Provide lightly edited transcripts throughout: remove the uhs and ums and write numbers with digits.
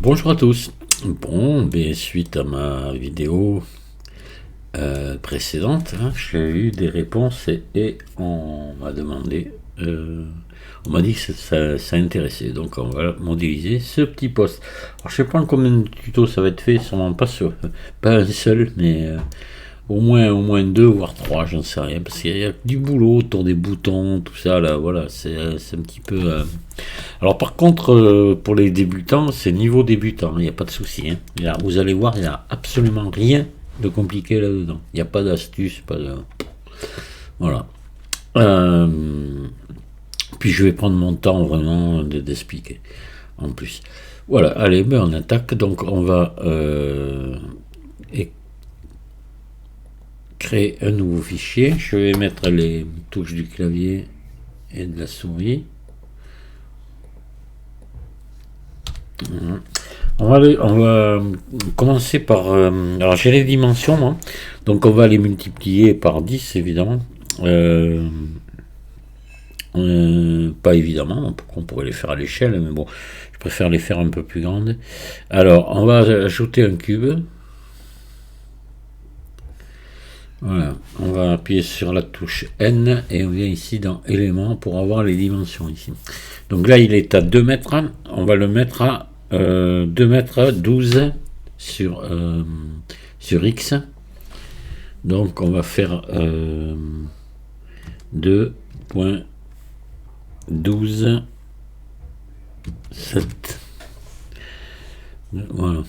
Bonjour à tous. Bon, ben, suite à ma vidéo précédente, hein, j'ai eu des réponses et on m'a demandé, on m'a dit que ça intéressait. Donc on va modéliser ce petit post. Alors je sais pas en combien de tutos ça va être fait, sûrement pas un seul, mais au moins deux, voire trois, j'en sais rien, parce qu'il y a du boulot autour des boutons, tout ça, là, voilà, c'est un petit peu... Alors par contre, pour les débutants, c'est niveau débutant, il n'y a pas de souci, hein. Vous allez voir, il n'y a absolument rien de compliqué là-dedans. Il n'y a pas d'astuce, pas de... Voilà. Euh, Puis je vais prendre mon temps vraiment d'expliquer, en plus. Voilà, allez, ben on attaque, donc on va... créer un nouveau fichier. Je vais mettre les touches du clavier et de la souris. On va commencer par... alors j'ai les dimensions, moi. Donc on va les multiplier par 10, évidemment. Pas évidemment, on pourrait les faire à l'échelle, mais bon, je préfère les faire un peu plus grandes. Alors, on va ajouter un cube. Voilà, on va appuyer sur la touche N et on vient ici dans éléments pour avoir les dimensions ici. Donc là il est à 2 mètres, on va le mettre à 2 mètres 12 sur X. Donc on va faire 2.12 7. Voilà.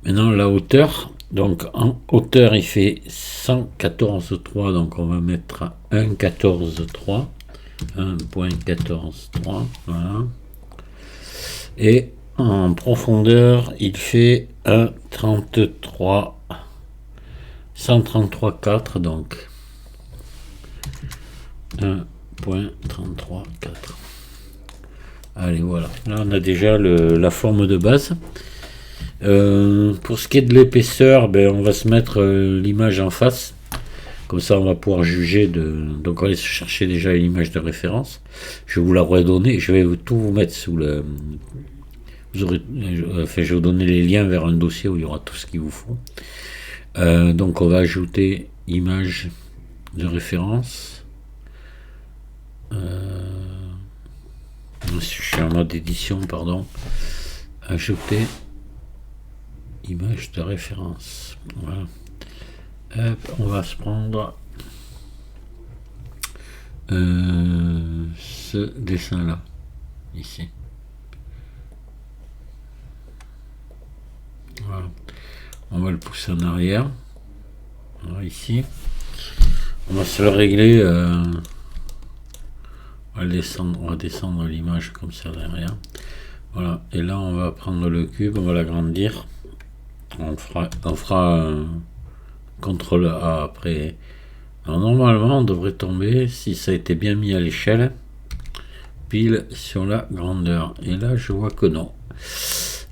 Maintenant la hauteur. Donc en hauteur il fait 114,3, donc on va mettre à 1,14,3, 1.14,3, voilà. Et en profondeur il fait 133,4, donc 1.33,4. Allez, voilà, là on a déjà la forme de base. Pour ce qui est de l'épaisseur, ben, on va se mettre l'image en face. Comme ça, on va pouvoir juger donc on va aller chercher déjà l'image de référence. Je vais vous la redonner. Je vais tout vous mettre sous le... je vais vous donner les liens vers un dossier où il y aura tout ce qu'il vous faut. Donc on va ajouter image de référence. Je suis en mode édition, pardon. Ajouter image de référence. Voilà. Hop, on va se prendre ce dessin là ici. Voilà. On va le pousser en arrière. Voilà, ici. On va se le régler. On va descendre l'image comme ça derrière. Voilà. Et là on va prendre le cube, on va l'agrandir. On fera CTRL A après. Alors normalement on devrait tomber, si ça a été bien mis à l'échelle, pile sur la grandeur. Et là je vois que non.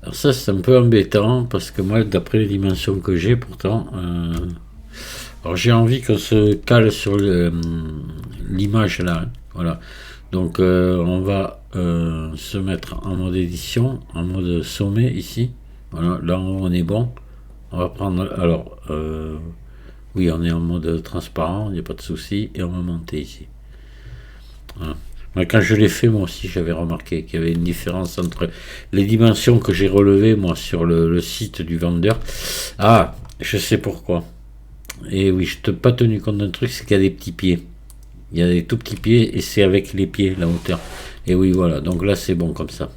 Alors ça c'est un peu embêtant parce que moi d'après les dimensions que j'ai pourtant, alors j'ai envie qu'on se cale sur l'image là. Hein, voilà. Donc on va se mettre en mode édition, en mode sommet ici. Voilà, là on est bon. On va prendre, alors, oui, on est en mode transparent, il n'y a pas de souci, et on va monter ici. Voilà. Quand je l'ai fait, moi aussi, j'avais remarqué qu'il y avait une différence entre les dimensions que j'ai relevées, moi, sur le site du vendeur. Ah, je sais pourquoi. Et oui, je n'ai pas tenu compte d'un truc, c'est qu'il y a des petits pieds. Il y a des tout petits pieds, et c'est avec les pieds, la hauteur. Et oui, voilà, donc là, c'est bon comme ça.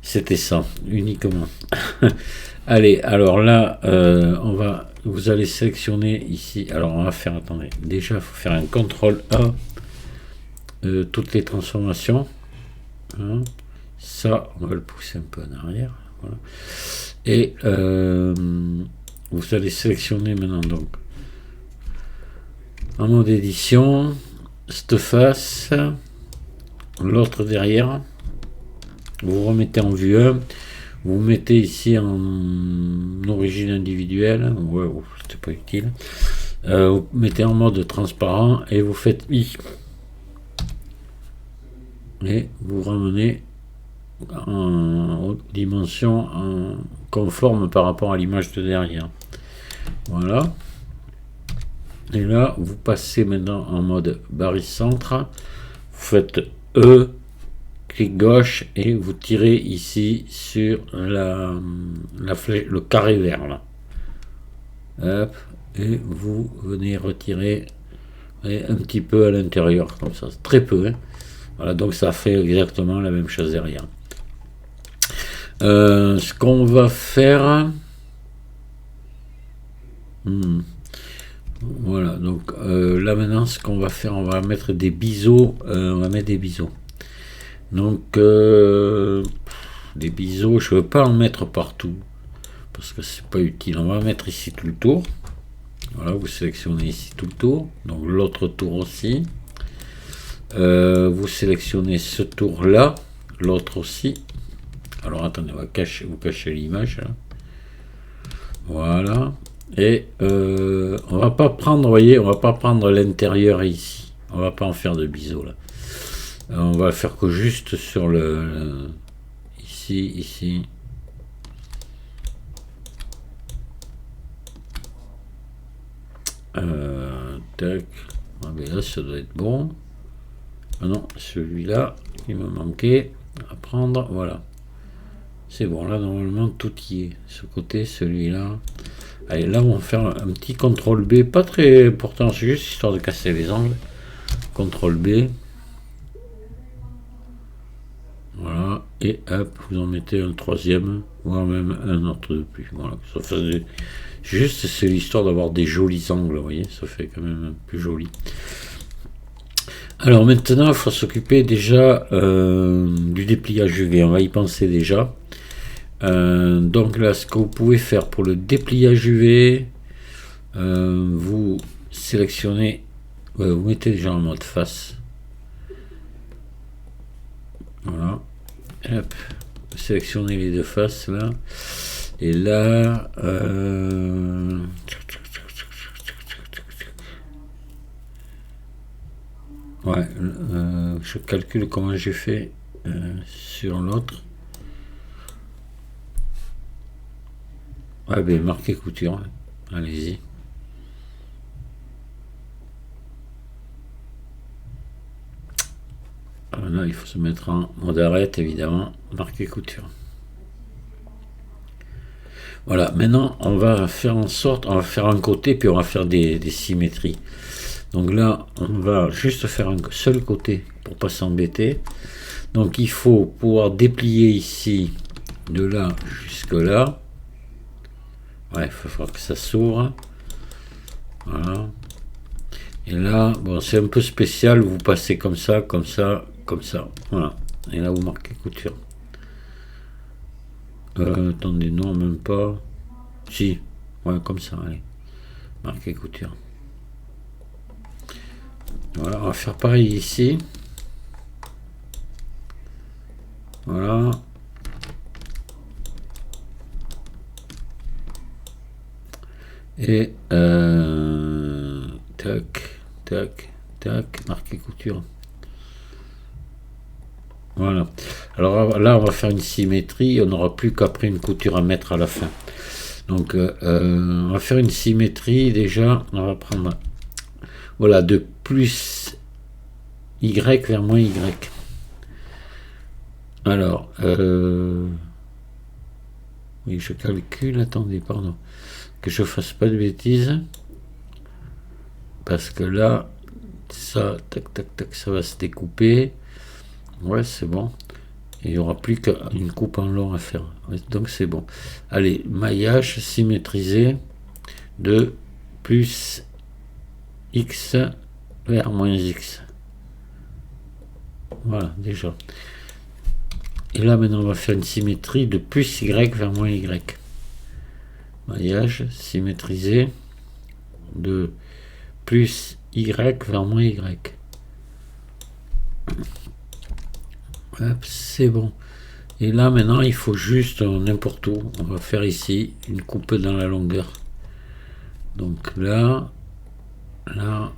C'était ça, uniquement. Allez, alors là, vous allez sélectionner ici. Alors on va faire, attendez, déjà il faut faire un CTRL A, toutes les transformations. Hein. Ça, on va le pousser un peu en arrière. Voilà. Et vous allez sélectionner maintenant donc en mode édition, cette face, l'autre derrière. Vous remettez en vue 1, vous mettez ici en origine individuelle, ouais, c'était pas utile, vous mettez en mode transparent et vous faites I. Et vous ramenez en dimension conforme par rapport à l'image de derrière. Voilà. Et là, vous passez maintenant en mode barycentre. Vous faites E, clic gauche, et vous tirez ici sur la flèche, le carré vert là. Hop, et vous venez retirer un petit peu à l'intérieur, comme ça, très peu. Hein. Voilà, donc ça fait exactement la même chose derrière. Ce qu'on va faire... Voilà, donc là maintenant, ce qu'on va faire, on va mettre des biseaux. Donc, des biseaux, je ne veux pas en mettre partout, parce que c'est pas utile. On va mettre ici tout le tour. Voilà, vous sélectionnez ici tout le tour, donc l'autre tour aussi. Vous sélectionnez ce tour là, l'autre aussi. Alors attendez, on va vous cacher l'image. Voilà. Et on va pas prendre, vous voyez, on va pas prendre l'intérieur ici. On va pas en faire de biseaux là. On va faire que juste sur ici. Tac. Ah, mais là, ça doit être bon. Ah non, celui-là, il me manquait à prendre. Voilà. C'est bon, là, normalement, tout y est. Ce côté, celui-là. Allez, là, on va faire un petit CTRL B. Pas très important, c'est juste histoire de casser les angles. CTRL B. Voilà. Et hop, vous en mettez un troisième, voire même un autre de plus. Voilà. Ça fait juste, c'est l'histoire d'avoir des jolis angles, vous voyez. Ça fait quand même plus joli. Alors maintenant, il faut s'occuper déjà du dépliage UV. On va y penser déjà. Donc là, ce que vous pouvez faire pour le dépliage UV, vous sélectionnez, vous mettez déjà en mode face. Voilà. Hop. Vous sélectionnez les deux faces là. Et là, ouais, je calcule comment j'ai fait sur l'autre. Ouais, ben marquer couture. Allez-y. Là, il faut se mettre en mode arrête, évidemment. Marquer couture. Voilà, maintenant, on va faire en sorte, on va faire un côté, puis on va faire des symétries. Donc là, on va juste faire un seul côté pour pas s'embêter. Donc il faut pouvoir déplier ici, de là jusque là. Ouais, il va falloir que ça s'ouvre. Voilà. Et là, bon, c'est un peu spécial, vous passez comme ça, comme ça, comme ça. Voilà. Et là, vous marquez couture. Attendez, non, même pas. Si. Ouais, comme ça, allez. Marquer couture. Voilà, on va faire pareil ici. Voilà. Et tac, tac, tac, marquer couture. Voilà. Alors là, on va faire une symétrie. On n'aura plus qu'après une couture à mettre à la fin. Donc, on va faire une symétrie. Déjà, on va prendre, voilà, de plus Y vers moins Y. Alors, oui, je calcule. Attendez, pardon. Que je fasse pas de bêtises. Parce que là, ça, tac, tac, tac, ça va se découper. Ouais, c'est bon. Il n'y aura plus qu'une coupe en long à faire. Donc c'est bon. Allez, maillage symétrisé de plus X vers moins X. Voilà, déjà. Et là, maintenant, on va faire une symétrie de plus Y vers moins Y. Maillage symétrisé de plus Y vers moins Y. Hop, c'est bon. Et là maintenant il faut juste n'importe où. On va faire ici une coupe dans la longueur. Donc là, là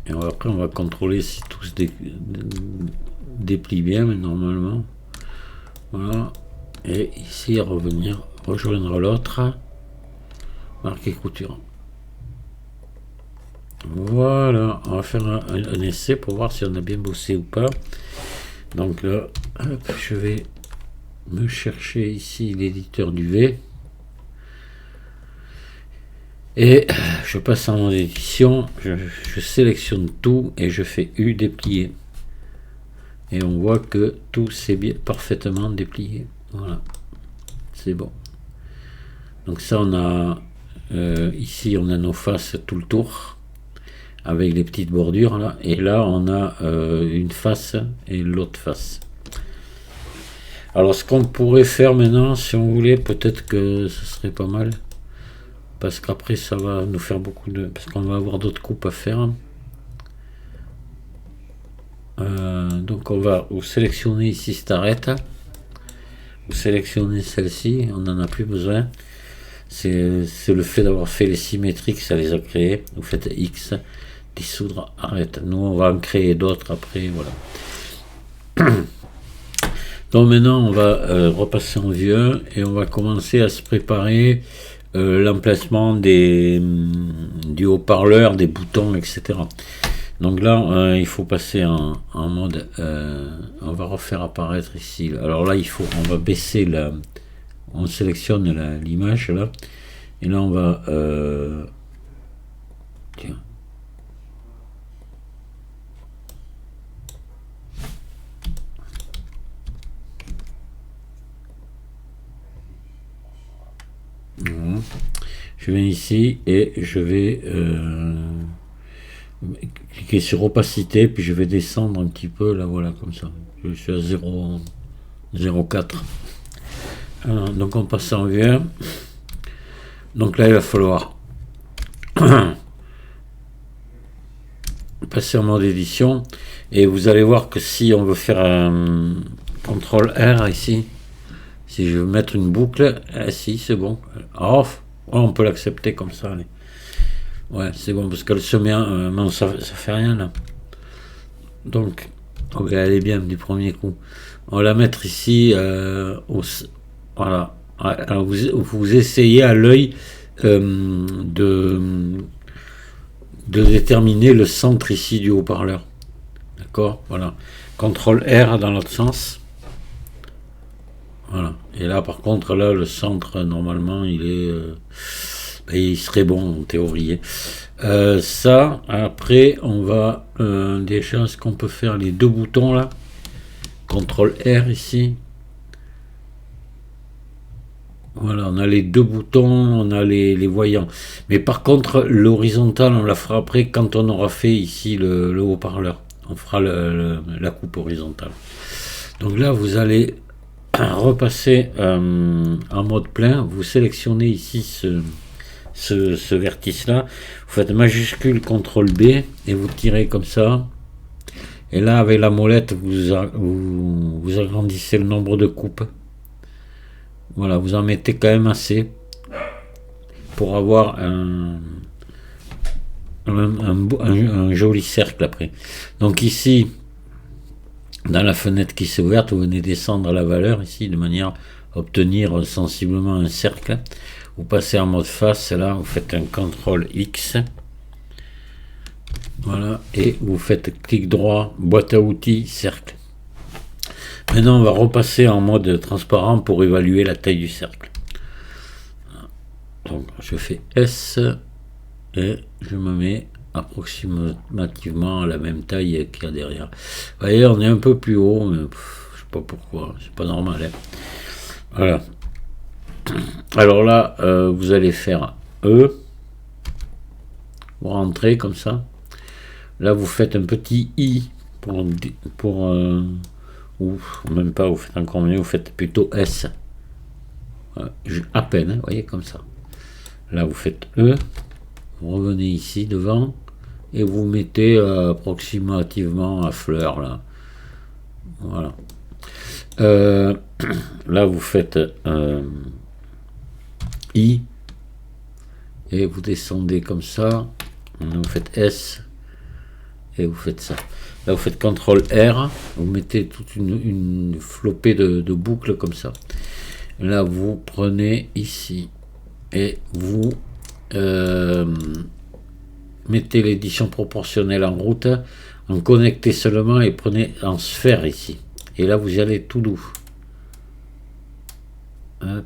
Et après, on va contrôler si tout se déplie bien, mais normalement. Voilà. Et ici, revenir, rejoindre l'autre. Marquer couture. Voilà. On va faire un essai pour voir si on a bien bossé ou pas. Donc là, hop, je vais me chercher ici l'éditeur du V. Et je passe en mode édition, je sélectionne tout et je fais U déplier. Et on voit que tout s'est bien parfaitement déplié. Voilà, c'est bon. Donc ça, on a ici, on a nos faces tout le tour avec les petites bordures là. Et là, on a une face et l'autre face. Alors, ce qu'on pourrait faire maintenant, si on voulait, peut-être que ce serait pas mal. Parce qu'après ça va nous faire beaucoup de... Parce qu'on va avoir d'autres coupes à faire. Donc on va vous sélectionner ici cette arête. Vous sélectionnez celle-ci, on n'en a plus besoin. C'est le fait d'avoir fait les symétriques, ça les a créés. Vous faites X, dissoudre, arrête. Nous on va en créer d'autres après, voilà. Donc maintenant on va repasser en vieux et on va commencer à se préparer l'emplacement du haut-parleur, des boutons, etc. Donc là, il faut passer en mode... on va refaire apparaître ici. Alors là, on va baisser la... On sélectionne l'image là. Et là, on va... tiens. Je viens ici et je vais cliquer sur opacité, puis je vais descendre un petit peu là, voilà, comme ça. Je suis à 0,4. Donc on passe en vue. Donc là, il va falloir passer en mode édition et vous allez voir que si on veut faire un CTRL R ici, si je veux mettre une boucle, si c'est bon, off, on peut l'accepter comme ça. Allez. Ouais, c'est bon parce qu'elle se met, non, ça fait rien là. Donc, okay, elle est bien du premier coup. On va la mettre ici, voilà. Alors vous essayez à l'œil de déterminer le centre ici du haut-parleur. D'accord, voilà. CTRL R dans l'autre sens. Voilà. Et là, par contre, là, le centre, normalement, il serait bon en théorie. Ça, après, on va déjà, ce qu'on peut faire, les deux boutons là. CTRL R ici. Voilà, on a les deux boutons, on a les voyants. Mais par contre, l'horizontale, on la fera après quand on aura fait ici le haut-parleur. On fera la coupe horizontale. Donc là, vous allez repasser en mode plein. Vous sélectionnez ici ce vertice-là. Vous faites majuscule CTRL B et vous tirez comme ça. Et là, avec la molette, vous agrandissez le nombre de coupes. Voilà, vous en mettez quand même assez pour avoir un joli cercle après. Donc ici, dans la fenêtre qui s'est ouverte, vous venez descendre la valeur ici de manière à obtenir sensiblement un cercle. Vous passez en mode face, là, vous faites un CTRL X. Voilà, et vous faites clic droit, boîte à outils, cercle. Maintenant, on va repasser en mode transparent pour évaluer la taille du cercle. Donc, je fais S et je me mets approximativement à la même taille qu'il y a derrière. Vous voyez, on est un peu plus haut, mais je sais pas pourquoi, c'est pas normal. Hein. Voilà. Alors là, vous allez faire E. Vous rentrez comme ça. Là, vous faites un petit I ou même pas, vous faites encore mieux, vous faites plutôt S. À peine, hein, vous voyez, comme ça. Là, vous faites E. Vous revenez ici devant et vous mettez approximativement à fleur là. Voilà. Là, vous faites I et vous descendez comme ça. Vous faites S et vous faites ça. Là, vous faites CTRL R, vous mettez toute une flopée de boucles comme ça. Là, vous prenez ici et vous mettez l'édition proportionnelle en route, en connectez seulement et prenez en sphère ici. Et là, vous y allez tout doux. Hop.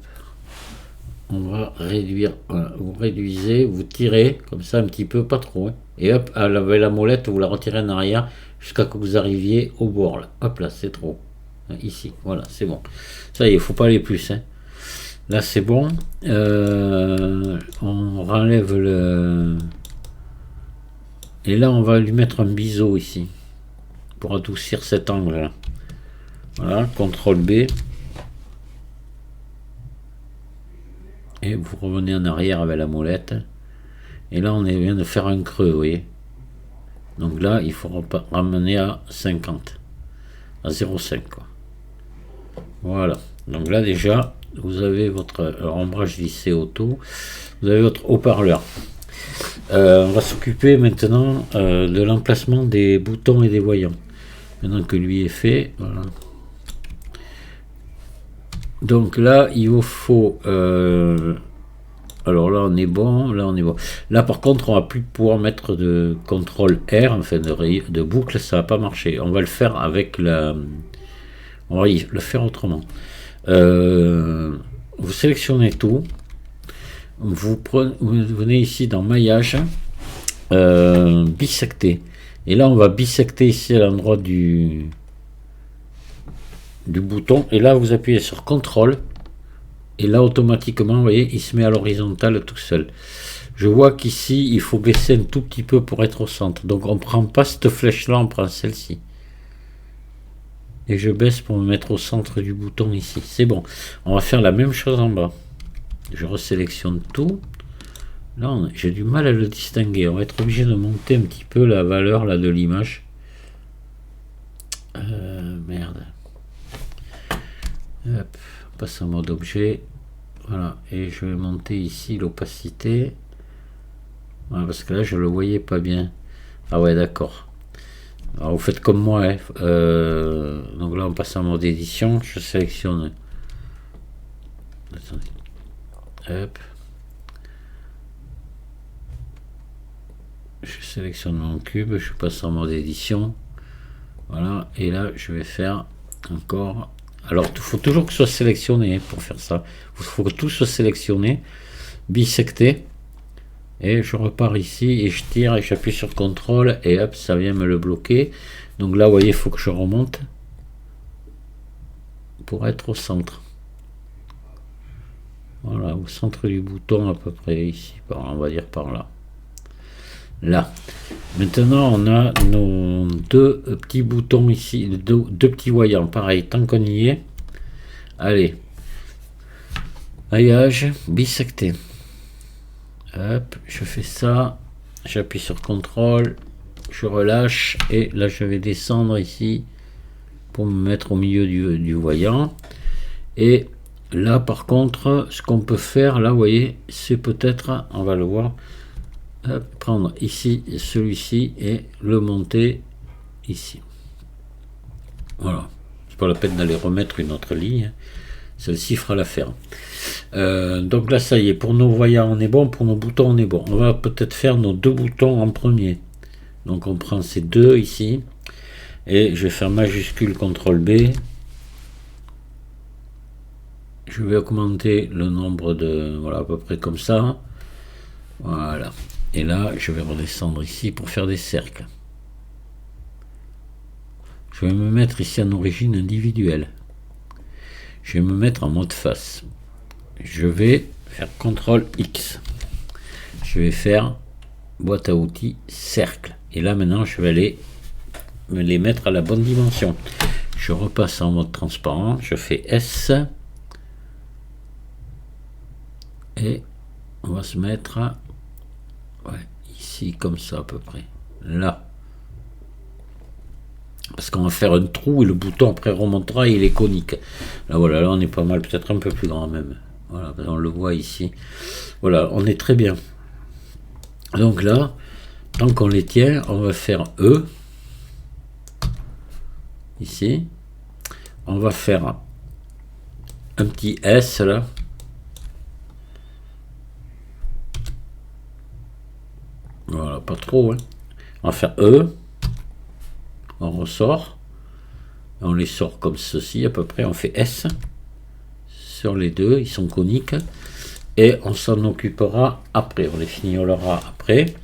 On va réduire, voilà, vous réduisez, vous tirez comme ça un petit peu, pas trop, hein. Et hop, avec la molette, vous la retirez en arrière jusqu'à que vous arriviez au bord là. Hop là, c'est trop. Ici, voilà, c'est bon. Ça y est, il faut pas aller plus, hein. Là, c'est bon. On renlève le. Et là, on va lui mettre un biseau ici pour adoucir cet angle là. Voilà, CTRL B. Et vous revenez en arrière avec la molette. Et là, on vient de faire un creux, vous voyez. Donc là, il faut ramener à 50. À 0,5, quoi. Voilà. Donc là, déjà, vous avez votre ombrage lissé auto. Vous avez votre haut-parleur. On va s'occuper maintenant de l'emplacement des boutons et des voyants. Maintenant que lui est fait, voilà. Donc là, il vous faut... alors là, on est bon. Là, on est bon. Là, par contre, on va plus pouvoir mettre de CTRL R, enfin de boucle, ça va pas marcher. On va le faire avec la... On va le faire autrement. Vous sélectionnez tout. Vous venez ici dans maillage, bisecter. Et là, on va bisecter ici à l'endroit du bouton. Et là, vous appuyez sur CTRL. Et là, automatiquement, vous voyez, il se met à l'horizontale tout seul. Je vois qu'ici, il faut baisser un tout petit peu pour être au centre. Donc, on ne prend pas cette flèche-là, on prend celle-ci. Et je baisse pour me mettre au centre du bouton ici. C'est bon. On va faire la même chose en bas. Je resélectionne tout. Là, j'ai du mal à le distinguer. On va être obligé de monter un petit peu la valeur là de l'image. Merde. Hop, on passe en mode objet. Voilà. Et je vais monter ici l'opacité. Voilà, parce que là, je le voyais pas bien. Ah ouais, d'accord. Alors, vous faites comme moi. Hein. Donc là, on passe en mode édition. Je sélectionne. Attendez. Hop. Je sélectionne mon cube, je passe en mode édition. Voilà, et là je vais faire encore. Alors il faut toujours que ce soit sélectionné pour faire ça. Il faut que tout soit sélectionné, bisecté. Et je repars ici et je tire et j'appuie sur CTRL et hop, ça vient me le bloquer. Donc là, vous voyez, il faut que je remonte pour être au centre. Voilà, au centre du bouton à peu près ici, on va dire par là. Là. Maintenant, on a nos deux petits boutons ici, deux petits voyants. Pareil, tant qu'on y est. Allez. Maillage, bisecté. Hop, je fais ça. J'appuie sur CTRL. Je relâche. Et là, je vais descendre ici pour me mettre au milieu du voyant. Et là, par contre, ce qu'on peut faire, là, vous voyez, c'est peut-être, on va le voir, prendre ici celui-ci et le monter ici. Voilà. C'est pas la peine d'aller remettre une autre ligne. Celle-ci fera l'affaire. Donc là, ça y est. Pour nos voyants, on est bon. Pour nos boutons, on est bon. On va peut-être faire nos deux boutons en premier. Donc on prend ces deux ici. Et je vais faire majuscule CTRL B. Je vais augmenter le nombre de... Voilà, à peu près comme ça. Voilà. Et là, je vais redescendre ici pour faire des cercles. Je vais me mettre ici en origine individuelle. Je vais me mettre en mode face. Je vais faire CTRL X. Je vais faire boîte à outils cercle. Et là, maintenant, je vais aller me les mettre à la bonne dimension. Je repasse en mode transparent. Je fais S. Et on va se mettre ici comme ça à peu près. Là. Parce qu'on va faire un trou et le bouton après remontera et il est conique. Là voilà, là on est pas mal, peut-être un peu plus grand même. Voilà, on le voit ici. Voilà, on est très bien. Donc là, tant qu'on les tient, on va faire E. ici. On va faire un petit S là. Voilà, pas trop. Hein. On va faire E. On ressort. On les sort comme ceci à peu près. On fait S sur les deux. Ils sont coniques. Et on s'en occupera après. On les finira après.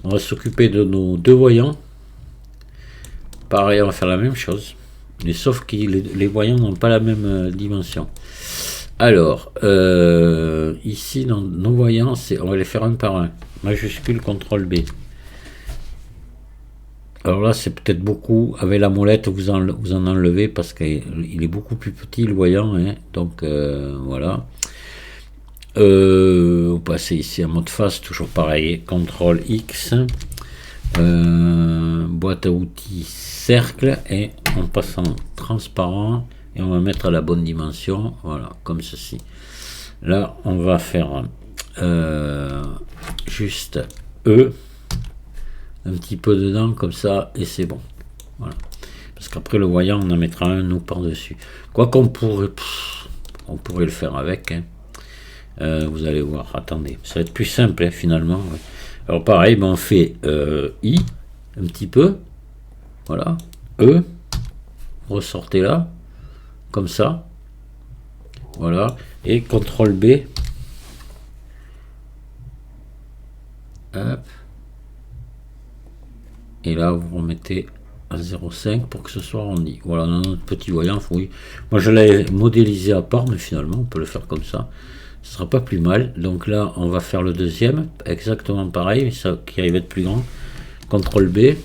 On va s'occuper de nos deux voyants. Pareil, on va faire la même chose. Mais sauf que les voyants n'ont pas la même dimension. Alors, ici, dans nos voyants, on va les faire un par un. Majuscule, CTRL B. Alors là, c'est peut-être beaucoup. Avec la molette, vous en enlevez parce qu'il est beaucoup plus petit, le voyant. Hein. Donc, voilà. Vous passez ici en mode face, toujours pareil. CTRL X. Boîte à outils cercle. Et on passe en transparent. Et on va mettre à la bonne dimension. Voilà, comme ceci. Là, on va faire juste E. Un petit peu dedans comme ça et c'est bon. Voilà. Parce qu'après le voyant on en mettra un nous par dessus. Quoi qu'on pourrait, on pourrait le faire avec. Hein. Vous allez voir. Attendez, ça va être plus simple hein, finalement. Ouais. Alors pareil, ben, on fait I un petit peu. Voilà. E. Ressortez là. Comme ça. Voilà. Et CTRL B. Hop. Et là, vous remettez à 0,5 pour que ce soit arrondi. Voilà, dans notre petit voyant, oui. Moi, je l'ai modélisé à part, mais finalement, on peut le faire comme ça. Ce sera pas plus mal. Donc là, on va faire le deuxième, exactement pareil, mais ça qui arrive à être plus grand. CTRL B.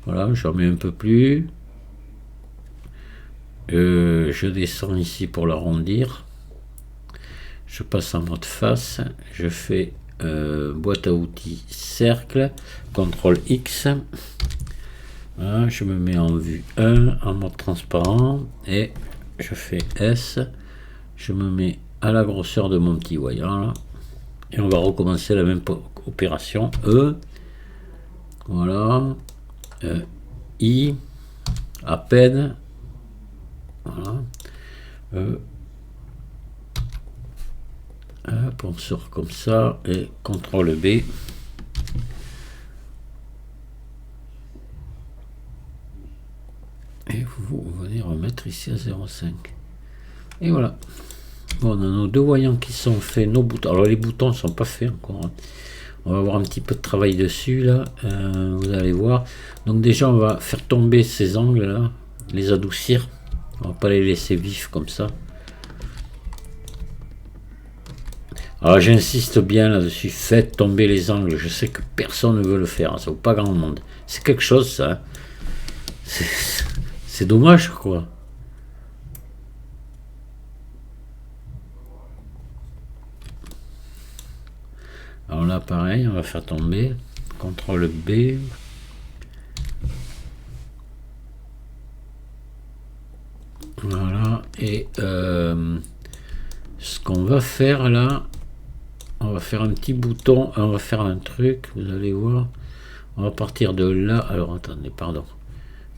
Voilà, je remets un peu plus. Je descends ici pour l'arrondir. Je passe en mode face. Je fais boîte à outils cercle, CTRL X. Voilà, je me mets en vue 1 en mode transparent et je fais S. Je me mets à la grosseur de mon petit voyant là. Et on va recommencer la même opération. E. Voilà. I. À peine. Voilà. Hop, on sort comme ça et CTRL B. Et vous venez remettre ici à 0,5. Et voilà. Bon, on a nos deux voyants qui sont faits, nos boutons. Alors les boutons ne sont pas faits encore. Hein. On va avoir un petit peu de travail dessus là. Vous allez voir. Donc déjà on va faire tomber ces angles là, les adoucir. On va pas les laisser vifs comme ça. Alors j'insiste bien là-dessus, faites tomber les angles, je sais que personne ne veut le faire, ça vaut pas grand monde. C'est quelque chose ça. Hein. C'est dommage quoi. Alors là pareil, on va faire tomber, CTRL B. Voilà, et ce qu'on va faire là, on va faire un petit bouton, on va faire un truc, vous allez voir. On va partir de là. Alors attendez, pardon.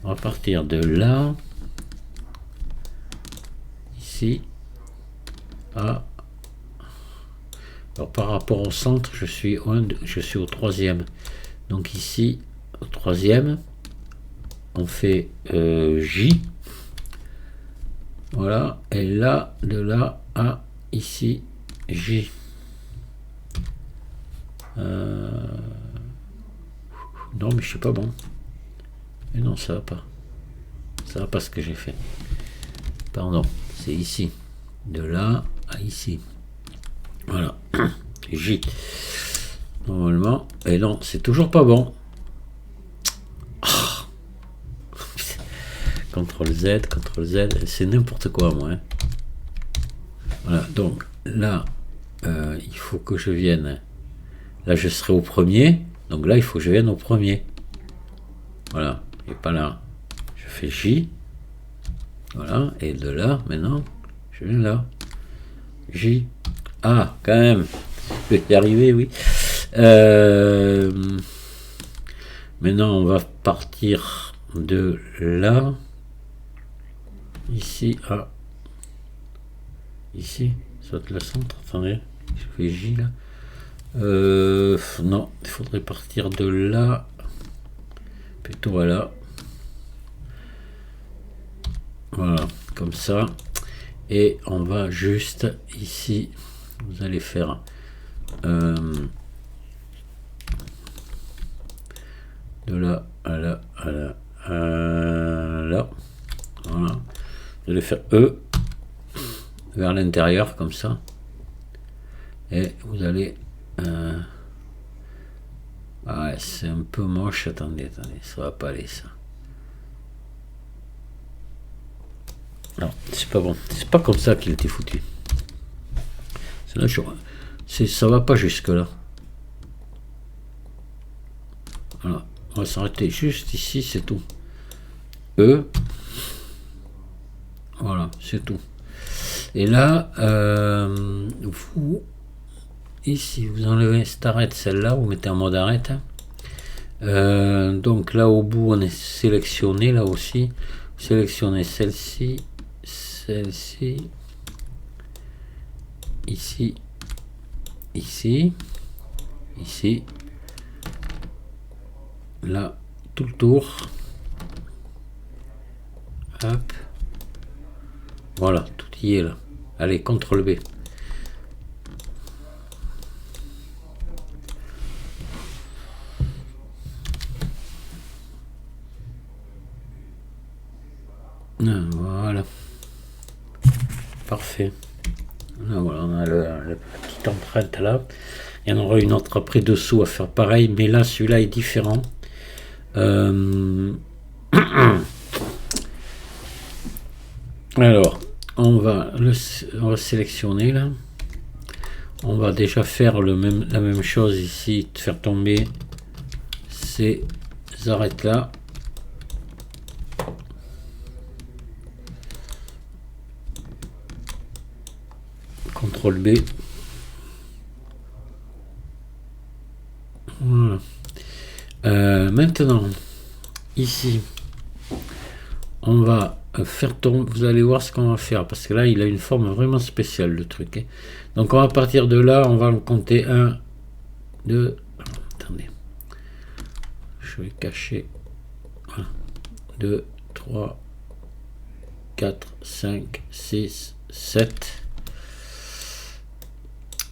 On va partir de là. Ici. À. Alors par rapport au centre, je suis au troisième. Donc ici, au troisième, on fait J. Voilà. Et là, de là à ici, J. Non mais je suis pas bon. Et non, ça va pas. Ça va pas ce que j'ai fait. Pardon, c'est ici. De là à ici. Voilà. J. Normalement. Et non, c'est toujours pas bon. CTRL Z, c'est n'importe quoi moi. Hein. Voilà, donc là, il faut que je vienne. Là, je serai au premier. Donc là, il faut que je vienne au premier. Voilà, et pas là. Je fais J. Voilà, et de là, maintenant, je viens là. J. Ah, quand même. Je vais y arriver, oui. Maintenant, on va partir de là, ici à ici, soit le centre, attendez, je fais J là. Non, il faudrait partir de là, plutôt à là. Voilà, comme ça. Et on va juste ici, vous allez faire de là à là à là à là. Voilà. Vous allez faire E vers l'intérieur comme ça. Et vous allez ouais, c'est un peu moche. Attendez, ça va pas aller ça. Non, c'est pas bon. C'est pas comme ça qu'il était foutu. Ça va pas jusque là. Voilà. On va s'arrêter juste ici, c'est tout. E. Voilà, c'est tout. Et là, vous, ici, vous enlevez cette arête, celle-là, vous mettez en mode arrête. Donc là, au bout, on est sélectionné, là aussi. Sélectionnez celle-ci, celle-ci, ici, ici, ici, là, tout le tour. Hop. Voilà, tout y est là. Allez, CTRL B. Voilà. Parfait. Là, voilà, on a la petite empreinte là. Il y en aura une autre après dessous à faire pareil, mais là, celui-là est différent. Alors, on va sélectionner là. On va déjà faire la même chose ici, de faire tomber ces arêtes là. CTRL B. Voilà. Maintenant, ici, on va faire tomber. Vous allez voir ce qu'on va faire parce que là, il a une forme vraiment spéciale le truc. Hein. Donc, on va partir de là. On va le compter 1, 2. Attendez. Je vais cacher. 1, 2, 3, 4, 5, 6, 7.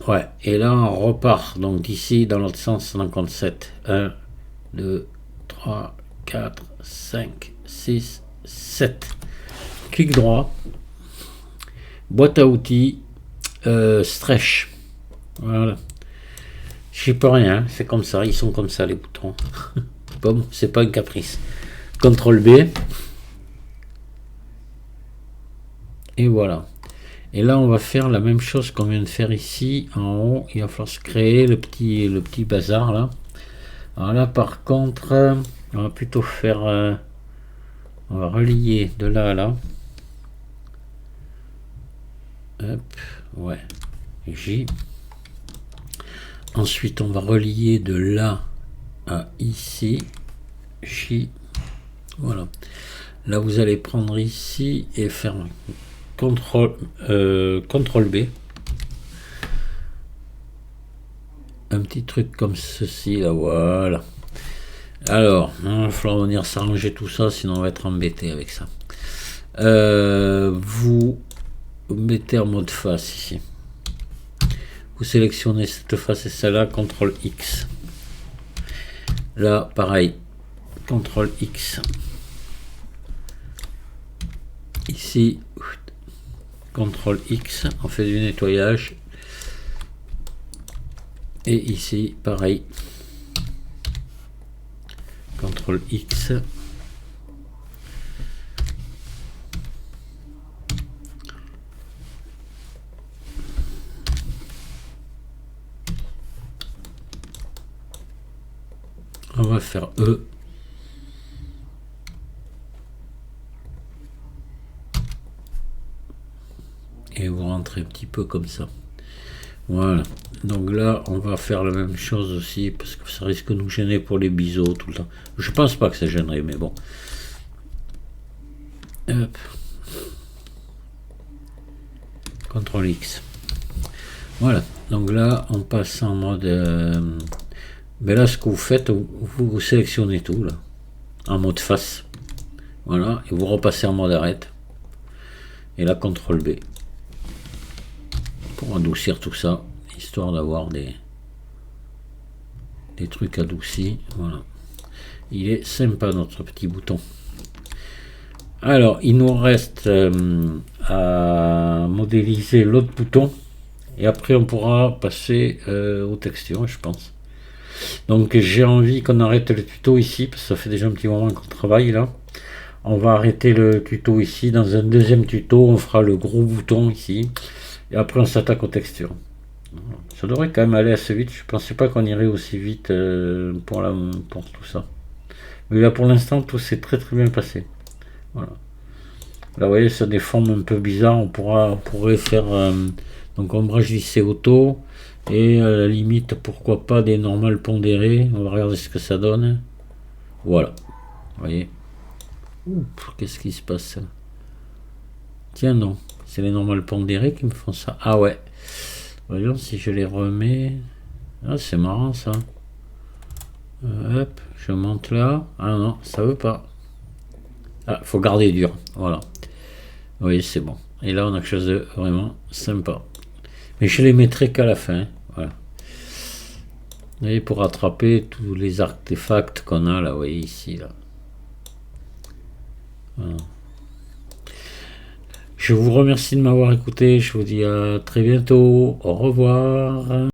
Ouais, et là on repart donc d'ici dans l'autre sens, on en compte 7. 1, 2, 3, 4, 5, 6, 7. Clic droit, boîte à outils, stretch. Voilà. Je peux rien, c'est comme ça, ils sont comme ça les boutons. Bon, c'est pas un caprice. CTRL B. Et voilà. Et là, on va faire la même chose qu'on vient de faire ici. En haut, il va falloir se créer le petit bazar là. Alors là, par contre, on va plutôt faire... on va relier de là à là. Hop, ouais. J. Ensuite, on va relier de là à ici. J. Voilà. Là, vous allez prendre ici et faire... CTRL B. Un petit truc comme ceci là, voilà. Alors, il va falloir venir s'arranger tout ça, sinon on va être embêté avec ça. Vous mettez en mode face ici. Vous sélectionnez cette face et celle-là, CTRL X. Là, pareil, CTRL X. Ici, CTRL X, on fait du nettoyage. Et ici, pareil. CTRL X. On va faire E. Et vous rentrez un petit peu comme ça. Voilà. Donc là, on va faire la même chose aussi, parce que ça risque de nous gêner pour les biseaux tout le temps. Je pense pas que ça gênerait, mais bon. Hop. CTRL X. Voilà, donc là on passe en mode ben là ce que vous faites, vous sélectionnez tout là en mode face, voilà, et vous repassez en mode arrête, et là CTRL B pour adoucir tout ça, histoire d'avoir des trucs adoucis. Voilà, il est sympa notre petit bouton. Alors il nous reste à modéliser l'autre bouton, et après on pourra passer aux textures, je pense. Donc j'ai envie qu'on arrête le tuto ici, parce que ça fait déjà un petit moment qu'on travaille là. On va arrêter le tuto ici. Dans un deuxième tuto, on fera le gros bouton ici, et après on s'attaque aux textures. Ça devrait quand même aller assez vite. Je pensais pas qu'on irait aussi vite pour tout ça. Mais là pour l'instant tout s'est très bien passé. Voilà. Là vous voyez, ça a des formes un peu bizarres. On pourrait faire donc ombrage lissé auto, et à la limite pourquoi pas des normales pondérées. On va regarder ce que ça donne. Voilà, vous voyez. Qu'est-ce qui se passe? Tiens, non, c'est les normales pondérées qui me font ça. Ah ouais, voyons si je les remets. Ah, c'est marrant ça. Hop, je monte là. Ah non, ça veut pas. Ah, faut garder dur. Voilà, vous voyez, c'est bon. Et là on a quelque chose de vraiment sympa, mais je les mettrai qu'à la fin. Voilà, vous voyez, pour rattraper tous les artefacts qu'on a là, vous voyez ici là. Voilà. Je vous remercie de m'avoir écouté. Je vous dis à très bientôt. Au revoir.